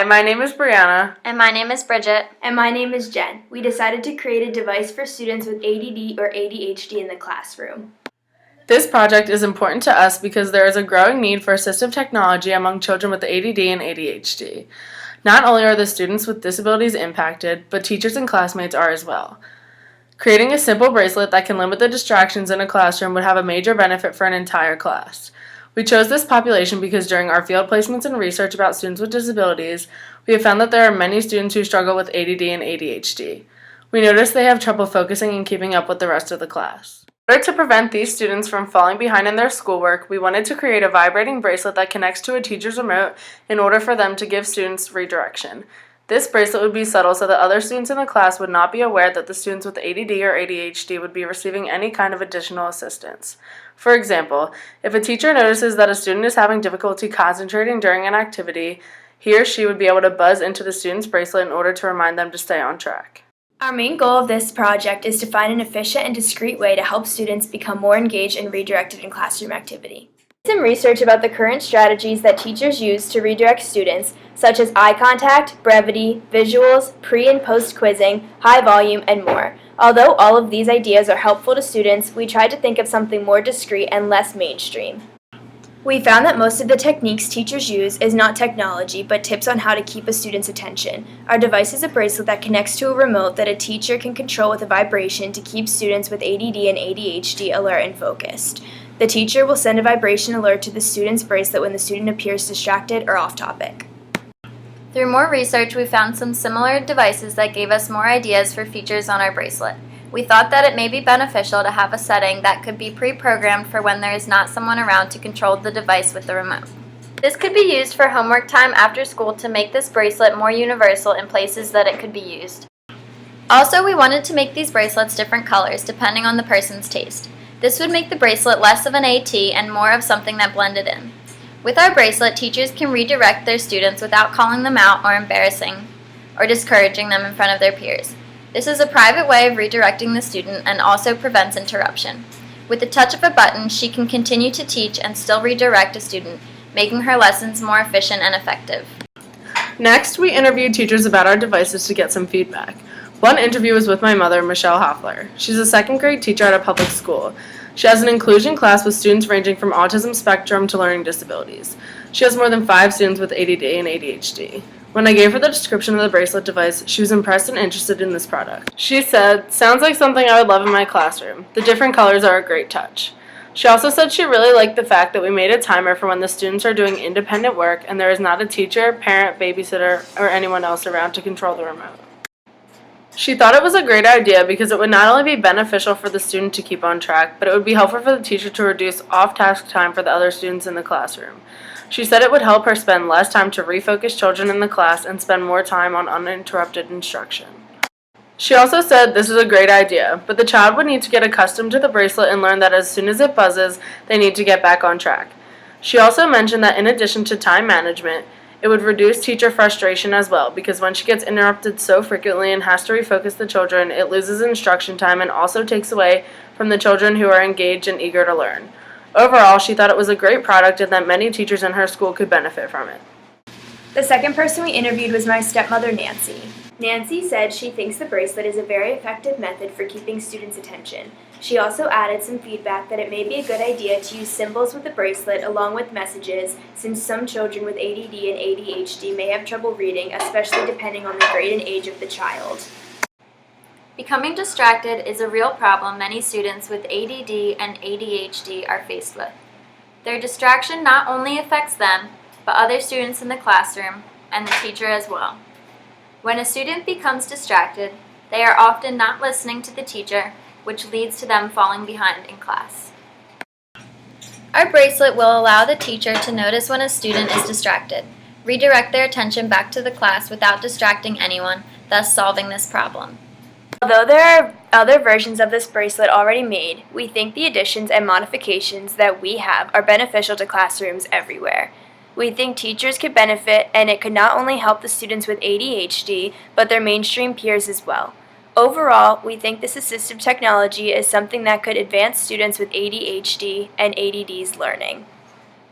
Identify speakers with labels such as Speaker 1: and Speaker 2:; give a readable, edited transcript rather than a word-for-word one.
Speaker 1: Hi, my name is Brianna.
Speaker 2: And my name is Bridget.
Speaker 3: And my name is Jen. We decided to create a device for students with ADD or ADHD in the classroom.
Speaker 1: This project is important to us because there is a growing need for assistive technology among children with ADD and ADHD. Not only are the students with disabilities impacted, but teachers and classmates are as well. Creating a simple bracelet that can limit the distractions in a classroom would have a major benefit for an entire class. We chose this population because during our field placements and research about students with disabilities, we have found that there are many students who struggle with ADD and ADHD. We notice they have trouble focusing and keeping up with the rest of the class. In order to prevent these students from falling behind in their schoolwork, we wanted to create a vibrating bracelet that connects to a teacher's remote in order for them to give students redirection. This bracelet would be subtle so that other students in the class would not be aware that the students with ADD or ADHD would be receiving any kind of additional assistance. For example, if a teacher notices that a student is having difficulty concentrating during an activity, he or she would be able to buzz into the student's bracelet in order to remind them to stay on track.
Speaker 3: Our main goal of this project is to find an efficient and discreet way to help students become more engaged and redirected in classroom activity. Some research about the current strategies that teachers use to redirect students, such as eye contact, brevity, visuals, pre- and post-quizzing, high volume, and more. Although all of these ideas are helpful to students, we tried to think of something more discreet and less mainstream. We found that most of the techniques teachers use is not technology, but tips on how to keep a student's attention. Our device is a bracelet that connects to a remote that a teacher can control with a vibration to keep students with ADD and ADHD alert and focused. The teacher will send a vibration alert to the student's bracelet when the student appears distracted or off topic.
Speaker 2: Through more research, we found some similar devices that gave us more ideas for features on our bracelet. We thought that it may be beneficial to have a setting that could be pre-programmed for when there is not someone around to control the device with the remote. This could be used for homework time after school to make this bracelet more universal in places that it could be used. Also, we wanted to make these bracelets different colors depending on the person's taste. This would make the bracelet less of an AT and more of something that blended in. With our bracelet, teachers can redirect their students without calling them out or embarrassing or discouraging them in front of their peers. This is a private way of redirecting the student and also prevents interruption. With the touch of a button, she can continue to teach and still redirect a student, making her lessons more efficient and effective.
Speaker 1: Next, we interviewed teachers about our devices to get some feedback. One interview was with my mother, Michelle Hoffler. She's a second grade teacher at a public school. She has an inclusion class with students ranging from autism spectrum to learning disabilities. She has more than 5 students with ADD and ADHD. When I gave her the description of the bracelet device, she was impressed and interested in this product. She said, "Sounds like something I would love in my classroom. The different colors are a great touch." She also said she really liked the fact that we made a timer for when the students are doing independent work and there is not a teacher, parent, babysitter, or anyone else around to control the remote. She thought it was a great idea because it would not only be beneficial for the student to keep on track, but it would be helpful for the teacher to reduce off-task time for the other students in the classroom. She said it would help her spend less time to refocus children in the class and spend more time on uninterrupted instruction. She also said this is a great idea, but the child would need to get accustomed to the bracelet and learn that as soon as it buzzes, they need to get back on track. She also mentioned that in addition to time management, it would reduce teacher frustration as well, because when she gets interrupted so frequently and has to refocus the children, it loses instruction time and also takes away from the children who are engaged and eager to learn. Overall, she thought it was a great product and that many teachers in her school could benefit from it.
Speaker 3: The second person we interviewed was my stepmother, Nancy. Nancy said she thinks the bracelet is a very effective method for keeping students' attention. She also added some feedback that it may be a good idea to use symbols with the bracelet along with messages, since some children with ADD and ADHD may have trouble reading, especially depending on the grade and age of the child.
Speaker 2: Becoming distracted is a real problem many students with ADD and ADHD are faced with. Their distraction not only affects them, but other students in the classroom and the teacher as well. When a student becomes distracted, they are often not listening to the teacher, which leads to them falling behind in class. Our bracelet will allow the teacher to notice when a student is distracted, redirect their attention back to the class without distracting anyone, thus solving this problem.
Speaker 3: Although there are other versions of this bracelet already made, we think the additions and modifications that we have are beneficial to classrooms everywhere. We think teachers could benefit, and it could not only help the students with ADHD, but their mainstream peers as well. Overall, we think this assistive technology is something that could advance students with ADHD and ADD's learning.